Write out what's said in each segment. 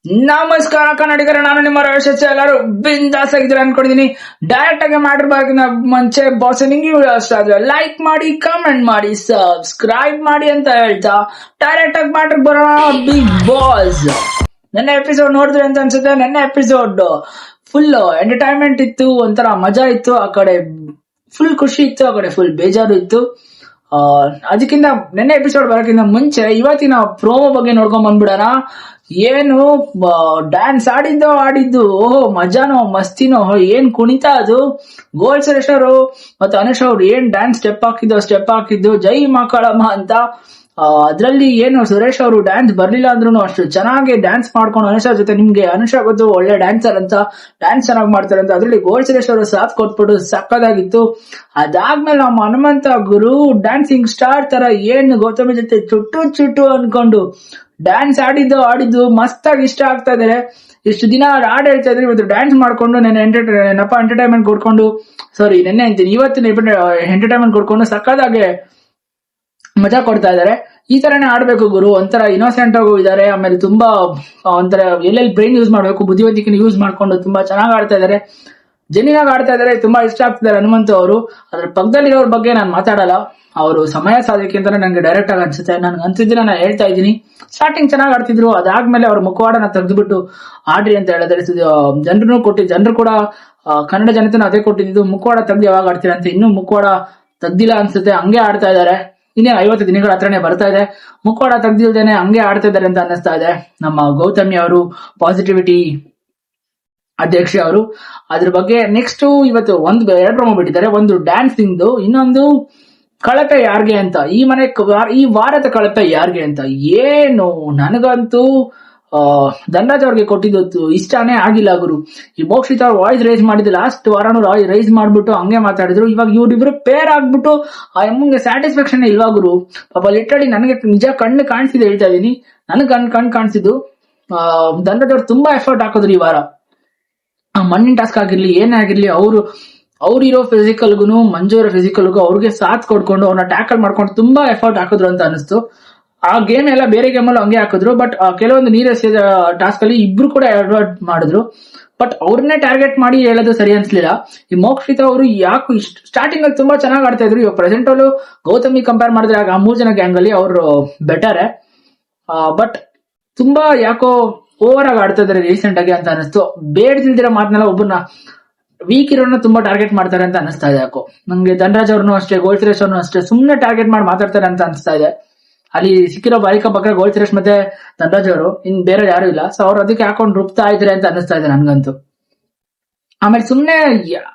ನಮಸ್ಕಾರ ಕನ್ನಡಿಗರ, ನಾನು ನಿಮ್ಮ ರಮೇಶ್. ಎಲ್ಲರೂ ಬಿಂದಾಸ್ ಆಗಿದ್ರೆ ಅನ್ಕೊಂಡಿದೀನಿ. ಡೈರೆಕ್ಟ್ ಆಗಿ ಮಾಡಿರ್ಬೇಕಿನ ಮುಂಚೆ ಬಾಸ್ ನಿಂಗೆ ಇಷ್ಟ ಆದ್ರೆ ಲೈಕ್ ಮಾಡಿ, ಕಮೆಂಟ್ ಮಾಡಿ, ಸಬ್ಸ್ಕ್ರೈಬ್ ಮಾಡಿ ಅಂತ ಹೇಳ್ತಾ ಡೈರೆಕ್ಟ್ ಆಗಿ ಮಾಡ್ರಿ ಬರೋಣ. ಬಿಗ್ ಬಾಸ್ ನನ್ನ ಎಪಿಸೋಡ್ ನೋಡಿದ್ರಿ ಅಂತ ಅನ್ಸುತ್ತೆ. ನನ್ನ ಎಪಿಸೋಡ್ ಫುಲ್ ಎಂಟರ್ಟೈನ್ಮೆಂಟ್ ಇತ್ತು, ಒಂಥರ ಮಜಾ ಇತ್ತು. ಆ ಕಡೆ ಫುಲ್ ಖುಷಿ ಇತ್ತು, ಆ ಕಡೆ ಫುಲ್ ಬೇಜಾರು ಇತ್ತು. ಅದಕ್ಕಿಂತ ನೆನ್ನೆ ಎಪಿಸೋಡ್ ಬರೋಕ್ಕಿಂತ ಮುಂಚೆ ಇವತ್ತಿನ ಪ್ರೋಮೋ ಬಗ್ಗೆ ನೋಡ್ಕೊಂಡ್ ಬಂದ್ಬಿಡೋಣ. ಏನು ಡ್ಯಾನ್ಸ್ ಆಡಿದ್ದು ಓಹೋ ಮಜಾನೋ ಮಸ್ತಿನೋ, ಏನ್ ಕುಣಿತ ಅದು. ಗೋಲ್ಡ್ ಸುರೇಶ್ ಅವರು ಮತ್ತೆ ಅನುಷ್ ಅವ್ರು ಏನ್ ಡ್ಯಾನ್ಸ್ ಸ್ಟೆಪ್ ಹಾಕಿದ್ದು ಜೈ ಮಕ್ಕಳಮ್ಮ ಅಂತ. ಅದ್ರಲ್ಲಿ ಏನು ಸುರೇಶ್ ಅವರು ಡ್ಯಾನ್ಸ್ ಬರ್ಲಿಲ್ಲ ಅಂದ್ರೂ ಅಷ್ಟು ಚೆನ್ನಾಗಿ ಡ್ಯಾನ್ಸ್ ಮಾಡ್ಕೊಂಡು ಅನುಷಾ ಜೊತೆ, ನಿಮ್ಗೆ ಅನುಷಾ ಗೊತ್ತು ಒಳ್ಳೆ ಡ್ಯಾನ್ಸರ್ ಅಂತ, ಡ್ಯಾನ್ಸ್ ಚೆನ್ನಾಗಿ ಮಾಡ್ತಾರೆ ಅಂತ. ಅದ್ರಲ್ಲಿ ಗೋಲ್ಡ್ ಸುರೇಶ್ ಅವರು ಸಾಥ್ ಕೊಟ್ಬಿಟ್ಟು ಸಕ್ಕದಾಗಿತ್ತು. ಅದಾದ್ಮೇಲೆ ನಮ್ಮ ಹನುಮಂತ ಗುರು ಡ್ಯಾನ್ಸಿಂಗ್ ಸ್ಟಾರ್ ತರ ಏನು ಗೌತಮಿ ಜೊತೆ ಚುಟ್ಟು ಅನ್ಕೊಂಡು ಡ್ಯಾನ್ಸ್ ಆಡಿದ್ದು ಮಸ್ತಾಗಿ ಇಷ್ಟ ಆಗ್ತಾ ಇದಾರೆ. ಇಷ್ಟು ದಿನ ಹಾಡು ಹೇಳ್ತಾ ಇದ್ರೆ ಇವತ್ತು ಡ್ಯಾನ್ಸ್ ಮಾಡ್ಕೊಂಡು ಎಂಟರ್ಟೈನ್ಮೆಂಟ್ ಕೊಡ್ಕೊಂಡು, ಸಾರಿ ನೆನ್ನೆ ಅಂತೀನಿ, ಇವತ್ತಿನ ಎಂಟರ್ಟೈನ್ಮೆಂಟ್ ಕೊಡ್ಕೊಂಡು ಸಕ್ಕದಾಗೆ ಮಜಾ ಕೊಡ್ತಾ ಇದಾರೆ. ಈ ತರನೇ ಆಡ್ಬೇಕು ಗುರು. ಒಂಥರ ಇನ್ನೋಸೆಂಟ್ ಆಗು ಇದಾರೆ. ಆಮೇಲೆ ತುಂಬಾ ಒಂಥರ ಎಲ್ಲೆಲ್ಲಿ ಬ್ರೈನ್ ಯೂಸ್ ಮಾಡ್ಬೇಕು, ಬುದ್ಧಿವಂತಿಕೆ ಯೂಸ್ ಮಾಡ್ಕೊಂಡು ತುಂಬಾ ಚೆನ್ನಾಗಿ ಆಡ್ತಾ ಇದಾರೆ, ಜೆನ್ಯೂನ್ ಆಡ್ತಾ ಇದಾರೆ. ತುಂಬಾ ಇಷ್ಟ ಆಗ್ತಿದ್ದಾರೆ ಹನುಮಂತ ಅವರು. ಅದ್ರ ಪಕ್ಕದಲ್ಲಿರೋರ್ ಬಗ್ಗೆ ನಾನು ಮಾತಾಡಲ್ಲ, ಅವರು ಸಮಯ ಸಾಧಕ್ಕೆ ಅಂತಾನೆ ನಂಗೆ ಡೈರೆಕ್ಟ್ ಆಗಿ ಅನ್ಸುತ್ತೆ. ನನ್ಗೆ ಅನ್ಸಿದ್ರೆ ನಾನು ಹೇಳ್ತಾ ಇದ್ದೀನಿ. ಸ್ಟಾರ್ಟಿಂಗ್ ಚೆನ್ನಾಗಿ ಆಡ್ತಿದ್ರು, ಅದಾದ್ಮೇಲೆ ಅವ್ರ ಮುಖವಾಡನ ತೆಗೆದ್ಬಿಟ್ಟು ಆಡ್ರಿ ಅಂತ ಹೇಳಿದ್ರೆ ಜನರು ಕೂಡ ಕನ್ನಡ ಜನತೆನ ಅದೇ ಕೊಟ್ಟಿದ್ದು, ಮುಖವಾಡ ತೆಗ್ದು ಯಾವಾಗ ಆಡ್ತೀರಾ ಅಂತ. ಇನ್ನೂ ಮುಖವಾಡ ತೆಗ್ದಿಲ್ಲ ಅನ್ಸುತ್ತೆ, ಹಂಗೆ ಆಡ್ತಾ ಇದಾರೆ. ಇನ್ನೇ 50 ದಿನಗಳ ಹತ್ರನೇ ಬರ್ತಾ ಇದೆ, ಮುಖವಾಡ ತೆಗ್ದಿಲ್ದೇನೆ ಹಂಗೆ ಆಡ್ತಾ ಇದಾರೆ ಅಂತ ಅನ್ನಿಸ್ತಾ ಇದೆ. ನಮ್ಮ ಗೌತಮಿ ಅವರು, ಪಾಸಿಟಿವಿಟಿ ಅಧ್ಯಕ್ಷ ಅವರು. ಅದ್ರ ಬಗ್ಗೆ ನೆಕ್ಸ್ಟ್ ಇವತ್ತು ಎರಡು ಪ್ರೊಮೋ ಬಿಟ್ಟಿದ್ದಾರೆ. ಒಂದು ಡ್ಯಾನ್ಸಿಂಗ್ದು, ಇನ್ನೊಂದು ಕಳಪೆ ಯಾರ್ಗೆ ಅಂತ. ಈ ವಾರದ ಕಳಪೆ ಯಾರ್ಗೆ ಅಂತ. ಏನು ನನಗಂತೂ ಧನರಾಜ್ ಅವ್ರಿಗೆ ಕೊಟ್ಟಿದ್ದು ಇಷ್ಟಾನೇ ಆಗಿಲ್ಲ ಗುರು. ಈ ಮೋಕ್ಷಿತ್ ಅವ್ರ ವಾಯ್ಸ್ ರೈಸ್ ಮಾಡಿದ್ದು ಲಾಸ್ಟ್ ವಾರನೂ ರೈಸ್ ಮಾಡ್ಬಿಟ್ಟು ಹಂಗೆ ಮಾತಾಡಿದ್ರು. ಇವಾಗ ಇವ್ರಿಬ್ರು ಪೇರ್ ಆಗ್ಬಿಟ್ಟು ಆ ಎಮ್ಮಂಗೆ ಸ್ಯಾಟಿಸ್ಫ್ಯಾಕ್ಷನ್ ಇಲ್ವಾ ಗುರು. ಪಾಪ ಲಿಟ್ರಲಿ ನನಗೆ ನಿಜ ಕಣ್ಣು ಕಾಣಿಸಿದೆ, ಹೇಳ್ತಾ ಇದೀನಿ, ನನಗೆ ಕಣ್ಣು ಕಾಣಿಸಿದ್ದು. ಧನರಾಜ್ ಅವ್ರು ತುಂಬಾ ಎಫರ್ಟ್ ಹಾಕಿದ್ರು ಈ ವಾರ. ಮಣ್ಣಿನ ಟಾಸ್ಕ್ ಆಗಿರ್ಲಿ, ಏನೇ ಆಗಿರ್ಲಿ, ಅವ್ರಿರೋ ಫಿಸಿಕಲ್ಗೂ ಮಂಜು ಇರೋ ಫಿಸಿಕಲ್ಗೂ ಅವ್ರಿಗೆ ಸಾಥ್ ಕೊಡ್ಕೊಂಡು ಅವ್ರನ್ನ ಟ್ಯಾಕಲ್ ಮಾಡ್ಕೊಂಡು ತುಂಬಾ ಎಫರ್ಟ್ ಹಾಕಿದ್ರು ಅಂತ ಅನಿಸ್ತು. ಆ ಗೇಮ್ ಎಲ್ಲ ಬೇರೆ ಗೇಮಲ್ಲೂ ಹಂಗೆ ಹಾಕಿದ್ರು, ಬಟ್ ಕೆಲವೊಂದು ನೀರಸ ಟಾಸ್ಕ್ ಅಲ್ಲಿ ಇಬ್ರು ಕೂಡ ಅಡ್ವರ್ಟ್ ಮಾಡಿದ್ರು. ಬಟ್ ಅವ್ರನ್ನೇ ಟಾರ್ಗೆಟ್ ಮಾಡಿ ಹೇಳೋದು ಸರಿ ಅನ್ಸ್ಲಿಲ್ಲ. ಈ ಮೋಕ್ಷಿತ ಅವರು ಯಾಕೆ ಸ್ಟಾರ್ಟಿಂಗ್ ಅಲ್ಲಿ ತುಂಬಾ ಚೆನ್ನಾಗಿ ಆಡ್ತಾ ಇದ್ರು. ಇವಾಗ ಪ್ರೆಸೆಂಟ್ ಅಲ್ಲೂ ಗೌತಮಿ ಕಂಪೇರ್ ಮಾಡಿದ್ರೆ ಆ 3 ಜನ ಗ್ಯಾಂಗ್ ಅಲ್ಲಿ ಅವರು ಬೆಟರ್. ಬಟ್ ತುಂಬಾ ಯಾಕೋ ಓವರ್ ಆಗಿ ಆಡ್ತಾ ಇದಾರೆ ರೀಸೆಂಟ್ ಆಗಿ ಅಂತ ಅನಿಸ್ತು. ಬೇಡದಿಲ್ದಿರೋ ಮಾತನೆಲ್ಲ ಒಬ್ಬರನ್ನ ವೀಕ್ ಇರೋನ್ನ ತುಂಬಾ ಟಾರ್ಗೆಟ್ ಮಾಡ್ತಾರೆ ಅಂತ ಅನಿಸ್ತಾ ಇದೆ ಯಾಕೋ ನಂಗೆ. ಧನರಾಜ್ ಅವ್ರನ್ನು ಅಷ್ಟೇ, ಗೋಲ್ಡ್ ಸುರೇಶ್ ಅವ್ರನ್ನು ಅಷ್ಟೇ ಸುಮ್ನೆ ಟಾರ್ಗೆಟ್ ಮಾಡಿ ಮಾತಾಡ್ತಾರೆ ಅಂತ ಅನಿಸ್ತಾ ಇದೆ. ಅಲ್ಲಿ ಸಿಕ್ಕಿರೋ ಬಾಲಿಕಾ ಪಕ್ಕ ಗೋಲ್ಡ್ ಸುರೇಶ್ ಮತ್ತೆ ಧನರಾಜ್ ಅವರು, ಇನ್ ಬೇರೆ ಯಾರು ಇಲ್ಲ. ಸೊ ಅವ್ರು ಅದಕ್ಕೆ ಹಾಕೊಂಡು ರುಬ್ತಾ ಇದ್ರೆ ಅಂತ ಅನಿಸ್ತಾ ಇದೆ ನನ್ಗಂತೂ. ಆಮೇಲೆ ಸುಮ್ನೆ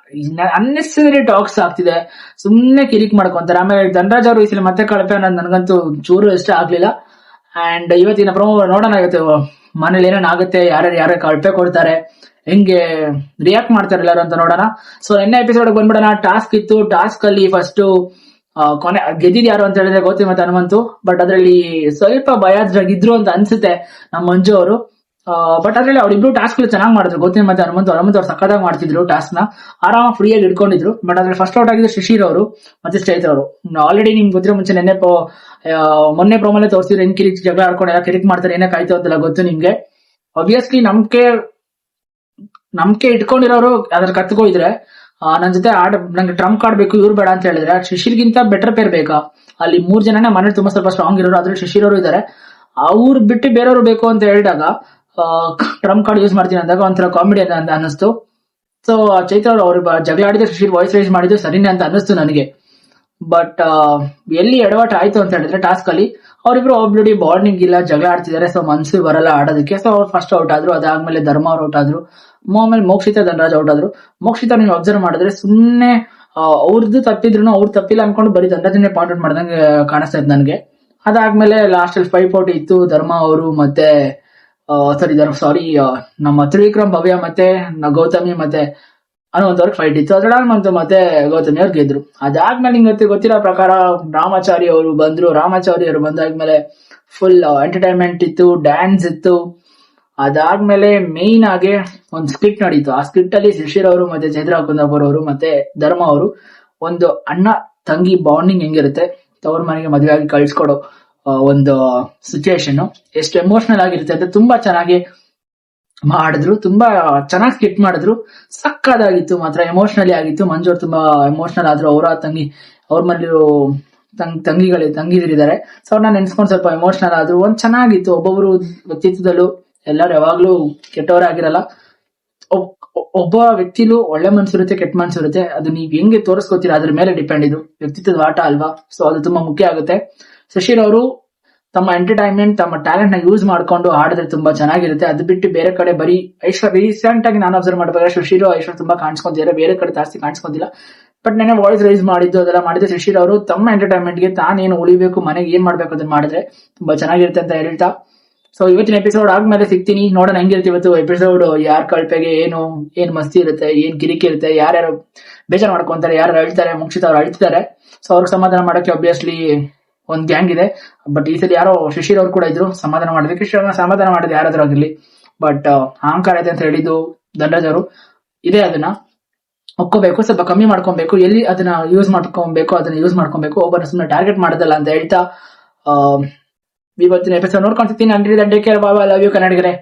ಅನ್ನೆಸರಿ ಟಾಕ್ಸ್ ಆಗ್ತಿದೆ, ಸುಮ್ನೆ ಕಿರಿಕ್ ಮಾಡ್ಕೊಂತಾರೆ. ಆಮೇಲೆ ಧನರಾಜ್ ಅವರು ಈ ಸಲ ಮತ್ತೆ ಕಳಪೆ ಅನ್ನೋದು ನನಗಂತೂ ಚೂರು ಇಷ್ಟ ಆಗ್ಲಿಲ್ಲ. ಅಂಡ್ ಇವತ್ತಿನ ಪ್ರೊಮೋ ನೋಡೋಣ, ಇವತ್ತು ಮನೇಲಿ ಏನೇನಾಗುತ್ತೆ, ಯಾರ್ಯಾರು ಕಳಪೆ ಕೊಡ್ತಾರೆ, ಹೆಂಗೆ ರಿಯಾಕ್ಟ್ ಮಾಡ್ತಾರೆ ಎಲ್ಲರೂ ಅಂತ ನೋಡೋಣ. ಸೊ ನೆನ್ನೆ ಎಪಿಸೋಡ್ ಬಂದ್ಬಿಡೋಣ. ಟಾಸ್ಕ್ ಇತ್ತು, ಟಾಸ್ಕ್ ಅಲ್ಲಿ ಫಸ್ಟ್ ಕೊನೆ ಗೆದ್ದಿದ್ ಯಾರು ಅಂತ ಹೇಳಿದ್ರೆ ಗೌತಮಿ ಮತ್ತೆ ಹನುಮಂತು. ಬಟ್ ಅದ್ರಲ್ಲಿ ಸ್ವಲ್ಪ ಬಯಾಸ್ಡ್ ಅಂತ ಅನ್ಸುತ್ತೆ ನಮ್ಮ ಮಂಜು ಅವರು. ಬಟ್ ಅದ್ರಲ್ಲಿ ಅವ್ರಿಬ್ರು ಟಾಸ್ಕ್ ಚೆನ್ನಾಗಿ ಮಾಡಿದ್ರು, ಗೌತಮಿ ಮತ್ತೆ ಹನುಮಂತು ಅವ್ರು ಸಕ್ಕದಾಗಿ ಮಾಡ್ತಿದ್ರು ಟಾಸ್ಕ್ ನ, ಆರಾಮಾಗಿ ಫ್ರೀಯಾಗಿ ಇಟ್ಕೊಂಡಿದ್ರು. ಬಟ್ ಅದ್ರಲ್ಲಿ ಫಸ್ಟ್ ಔಟ್ ಆಗಿದ್ರು ಶಿಶಿರ್ ಅವರು ಮತ್ತೆ ಚೈತ್ರ ಅವರು. ಆಲ್ರೆಡಿ ನಿಮ್ಗೆ ಗೊತ್ತಿರೋ ಮುಂಚೆ ಮೊನ್ನೆ ಪ್ರೋಮಲ್ಲೇ ತೋರಿಸಿದ್ರು ಹೆಂಗ್ ಕಿರಿಕ್ ಜಗಳ ಆಡ್ಕೊಂಡು ಎಲ್ಲ ಕಿರಿಕ್ ಮಾಡ್ತಾರೆ, ಏನಕ್ಕೆ ಆಯ್ತು ಅಂತೆಲ್ಲ ಗೊತ್ತು ನಿಮ್ಗೆ. ಆಬ್ವಿಯಸ್ಲಿ ನಂಬಿಕೆ ಇಟ್ಕೊಂಡಿರೋರು ಅದ್ರ ಕತ್ಕೋಯಿದ್ರೆ ನನ್ ಜೊತೆ ನಂಗೆ ಟ್ರಂಪ್ ಆಡ್ಬೇಕು ಇವ್ರು ಬೇಡ ಅಂತ ಹೇಳಿದ್ರೆ ಶಿಶಿರ್ಗಿಂತ ಬೆಟರ್ ಪೇರ್ ಬೇಕಾ? ಅಲ್ಲಿ 3 ಜನನೇ ಮನೇಲಿ ತುಂಬಾ ಸ್ವಲ್ಪ ಸ್ಟ್ರಾಂಗ್ ಇರೋರು, ಅದ್ರಲ್ಲಿ ಶಿಶಿರ್ ಅವರು ಇದಾರೆ. ಅವ್ರು ಬಿಟ್ಟು ಬೇರೆಯವರು ಬೇಕು ಅಂತ ಹೇಳಿದಾಗ ಟ್ರಂಪ್ ಕಾರ್ಡ್ ಯೂಸ್ ಮಾಡ್ತೀನಿ ಅಂದಾಗ ಒಂಥರ ಕಾಮಿಡಿ ಅಂತ ಅನ್ನಿಸ್ತು. ಸೊ ಚೈತ್ರ ಅವ್ರು ಜಗಳ ಆಡಿದ್ರೆ ಶಿಶಿರ್ ವಾಯ್ಸ್ ರೈಸ್ ಮಾಡಿದ್ರು ಸರಿನೇ ಅಂತ ಅನ್ನಿಸ್ತು ನನಗೆ. ಬಟ್ ಎಲ್ಲಿ ಎಡವಟ್ ಆಯ್ತು ಅಂತ ಹೇಳಿದ್ರೆ ಟಾಸ್ಕ್ ಅಲ್ಲಿ ಅವ್ರಿಬ್ರು ಆಲ್ರೆಡಿ ಬಾಂಡಿಂಗ್ ಇಲ್ಲ, ಜಗಳ ಆಡ್ತಿದ್ದಾರೆ. ಸೊ ಮನ್ಸು ಬರಲ್ಲ ಆಡೋದಕ್ಕೆ. ಸೊ ಅವ್ರು ಫಸ್ಟ್ ಔಟ್ ಆದ್ರು, ಅದಾದ್ಮೇಲೆ ಧರ್ಮ ಅವ್ರು ಔಟ್ ಆದ್ರು, ಆಮೇಲೆ ಮೋಕ್ಷಿತ ಧನರಾಜ್ ಔಟ್ ಆದ್ರು. ಮೋಕ್ಷಿತ ನೀವು ಅಬ್ಸರ್ವ್ ಮಾಡಿದ್ರೆ ಸುಮ್ನೆ ಅವ್ರದ್ದು ತಪ್ಪಿದ್ರು ಅವ್ರು ತಪ್ಪಿಲ್ಲ ಅನ್ಕೊಂಡು ಬರೀ ಧನರಾಜನ್ನೇ ಪಾಯಿಂಟ್ ಔಟ್ ಮಾಡ್ದಂಗೆ ಕಾಣಿಸ್ತಾ ಇತ್ತು ನನಗೆ. ಅದಾದ್ಮೇಲೆ ಲಾಸ್ಟ್ ಅಲ್ಲಿ 5 ಪೋಟಿ ಇತ್ತು. ಧರ್ಮ ಅವರು ಮತ್ತೆ ನಮ್ಮ ತ್ರಿವಿಕ್ರಮ್, ಭವ್ಯ ಮತ್ತೆ ಗೌತಮಿ ಮತ್ತೆ ಅನ್ನುವಂಥವ್ರಿಗೆ ಫೈಟ್ ಇತ್ತು. ಅದ್ರಲ್ಲಿ ಮತ್ತೆ ಗೌತಮಿ ಅವ್ರು ಗೆದ್ರು. ಅದಾದ್ಮೇಲೆ ನಿಮ್ಗೆ ಗೊತ್ತಿರೋ ಪ್ರಕಾರ ರಾಮಾಚಾರಿ ಅವರು ಬಂದಾದ್ಮೇಲೆ ಫುಲ್ ಎಂಟರ್ಟೈನ್ಮೆಂಟ್ ಇತ್ತು, ಡ್ಯಾನ್ಸ್ ಇತ್ತು. ಅದಾದ್ಮೇಲೆ ಮೇನ್ ಆಗಿ ಒಂದು ಸ್ಕಿಟ್ ನಡೀತು. ಆ ಸ್ಕಿಟ್ ಅಲ್ಲಿ ಶಿಶಿರ್ ಅವರು ಮತ್ತೆ ಚೈತ್ರ ಕುಂದಾಪುರ್ ಅವರು ಮತ್ತೆ ಧರ್ಮ ಅವರು ಒಂದು ಅಣ್ಣ ತಂಗಿ ಬಾಂಡಿಂಗ್ ಹೆಂಗಿರುತ್ತೆ, ತವ್ರ ಮನೆಗೆ ಮದುವೆ ಆಗಿ ಕಳ್ಸ್ಕೊಡೋ ಒಂದು ಸಿಚುಯೇಷನ್ ಎಷ್ಟು ಎಮೋಷನಲ್ ಆಗಿರುತ್ತೆ ಅಂತ ತುಂಬಾ ಚೆನ್ನಾಗಿ ಮಾಡಿದ್ರು. ತುಂಬಾ ಚೆನ್ನಾಗಿ ಸ್ಕಿಟ್ ಮಾಡಿದ್ರು. ಸಕ್ಕದಾಗಿತ್ತು ಮಾತ್ರ. ಎಮೋಷನಲಿ ಆಗಿತ್ತು. ಮಂಜು ಅವ್ರು ತುಂಬಾ ಎಮೋಷನಲ್ ಆದ್ರು. ಅವರ ತಂಗಿ, ಅವ್ರ ಮನೇಲಿರೋ ತಂಗಿದಿರಿದ್ದಾರೆ. ಸೊ ಅವ್ರನ್ನ ನೆನ್ಸ್ಕೊಂಡು ಸ್ವಲ್ಪ ಎಮೋಷನಲ್ ಆದ್ರು. ಒಂದ್ ಚೆನ್ನಾಗಿತ್ತು. ಒಬ್ಬೊಬ್ರು ವ್ಯಕ್ತಿತ್ವದಲ್ಲೂ ಎಲ್ಲರೂ ಯಾವಾಗ್ಲೂ ಕೆಟ್ಟವರಾಗಿರಲ್ಲ. ಒಬ್ಬ ವ್ಯಕ್ತಿಲೂ ಒಳ್ಳೆ ಮನ್ಸಿರುತ್ತೆ, ಕೆಟ್ಟ ಮನ್ಸಿರುತ್ತೆ. ಅದು ನೀವ್ ಹೆಂಗೆ ತೋರಿಸ್ಕೋತೀರಾ ಅದ್ರ ಮೇಲೆ ಡಿಪೆಂಡ್. ಇದು ವ್ಯಕ್ತಿತ್ವದ ಆಟ ಅಲ್ವಾ. ಸೊ ಅದು ತುಂಬಾ ಮುಖ್ಯ ಆಗುತ್ತೆ. ಸುಶೀಲ್ ಅವರು ತಮ್ಮ ಎಂಟರ್ಟೈನ್ಮೆಂಟ್, ತಮ್ಮ ಟ್ಯಾಲೆಂಟ್ ನ ಯೂಸ್ ಮಾಡ್ಕೊಂಡು ಆಡಿದ್ರೆ ತುಂಬಾ ಚೆನ್ನಾಗಿರುತ್ತೆ. ಅದು ಬಿಟ್ಟು ಬೇರೆ ಕಡೆ ಬರೀ ರೀಸೆಂಟ್ ಆಗಿ ನಾನು ಅಬ್ಸರ್ವ್ ಮಾಡಬೇಕಾದ್ರೆ ಸುಶೀಲ್ ಐಶ್ವರ್ಯ ತುಂಬಾ ಕಾಣಿಸ್ಕೊಂತಿದ್ದಾರೆ, ಬೇರೆ ಕಡೆ ಜಾಸ್ತಿ ಕಾಣಿಸ್ಕೊಂತಿಲ್ಲ. ಬಟ್ ನೆನೆ ವಾಯ್ಸ್ ರೈಸ್ ಮಾಡಿದ್ದು ಅದೆಲ್ಲ ಮಾಡಿದ್ರೆ ಸುಶೀಲ್ ಅವರು ತಮ್ಮ ಎಂಟರ್ಟೈನ್ಮೆಂಟ್ ಗೆ ತಾನೇನು ಉಳಿಬೇಕು, ಮನೆಗೆ ಏನ್ ಮಾಡ್ಬೇಕು ಅದನ್ನ ಮಾಡಿದ್ರೆ ತುಂಬಾ ಚೆನ್ನಾಗಿರುತ್ತೆ ಅಂತ ಹೇಳ್ತಾ, ಸೊ ಇವತ್ತಿನ ಎಪಿಸೋಡ್ ಆದ್ಮೇಲೆ ಸಿಗ್ತೀನಿ. ನೋಡೋಣ ಹೆಂಗಿರುತ್ತೆ ಇವತ್ತು ಎಪಿಸೋಡ್. ಯಾರ್ ಕಳ್ಪೆಗೆ ಏನ್ ಮಸ್ತಿ ಇರುತ್ತೆ, ಏನ್ ಕಿರಿಕಿ ಇರುತ್ತೆ, ಯಾರ್ಯಾರು ಬೇಜಾರ್ ಮಾಡ್ಕೊಂತಾರೆ, ಯಾರು ಅಳ್ತಾರೆ, ಮುಕ್ಷಿತ ಅವ್ರು ಅಳ್ತಿದ್ದಾರೆ. ಸೊ ಅವ್ರಿಗೆ ಸಮಾಧಾನ ಮಾಡಕ್ಕೆ ಆಬ್ವಿಯಸ್ಲಿ ಒಂದ್ ಗ್ಯಾಂಗ್ ಇದೆ. ಬಟ್ ಈ ಸಲ ಯಾರೋ ಶಿಶಿರ್ ಅವ್ರು ಕೂಡ ಇದ್ರು ಸಮಾಧಾನ ಮಾಡೋದಕ್ಕೆ. ಸಮಾಧಾನ ಮಾಡೋದು ಯಾರಾದ್ರೂ ಆಗಿರ್ಲಿ. ಬಟ್ ಅಹಂಕಾರ ಇದೆ ಅಂತ ಹೇಳಿದ್ದು ಧನರಾಜ್ ಅವರು. ಇದೇ ಅದನ್ನ ಒಪ್ಕೋಬೇಕು, ಸ್ವಲ್ಪ ಕಮ್ಮಿ ಮಾಡ್ಕೊಬೇಕು. ಎಲ್ಲಿ ಅದನ್ನ ಯೂಸ್ ಮಾಡ್ಕೊಬೇಕು ಅದನ್ನ ಯೂಸ್ ಮಾಡ್ಕೊಬೇಕು. ಒಬ್ಬನ ಸುಮ್ಮನೆ ಟಾರ್ಗೆಟ್ ಮಾಡೋದಲ್ಲ ಅಂತ ಹೇಳ್ತಾ ಇವತ್ತಿನ ಎಪಿಸೋಡ್ ನೋಡ್ಕೊಂತೀನಿ. Until then take care. Bye bye. Love you ಕನ್ನಡಿಗರೇ.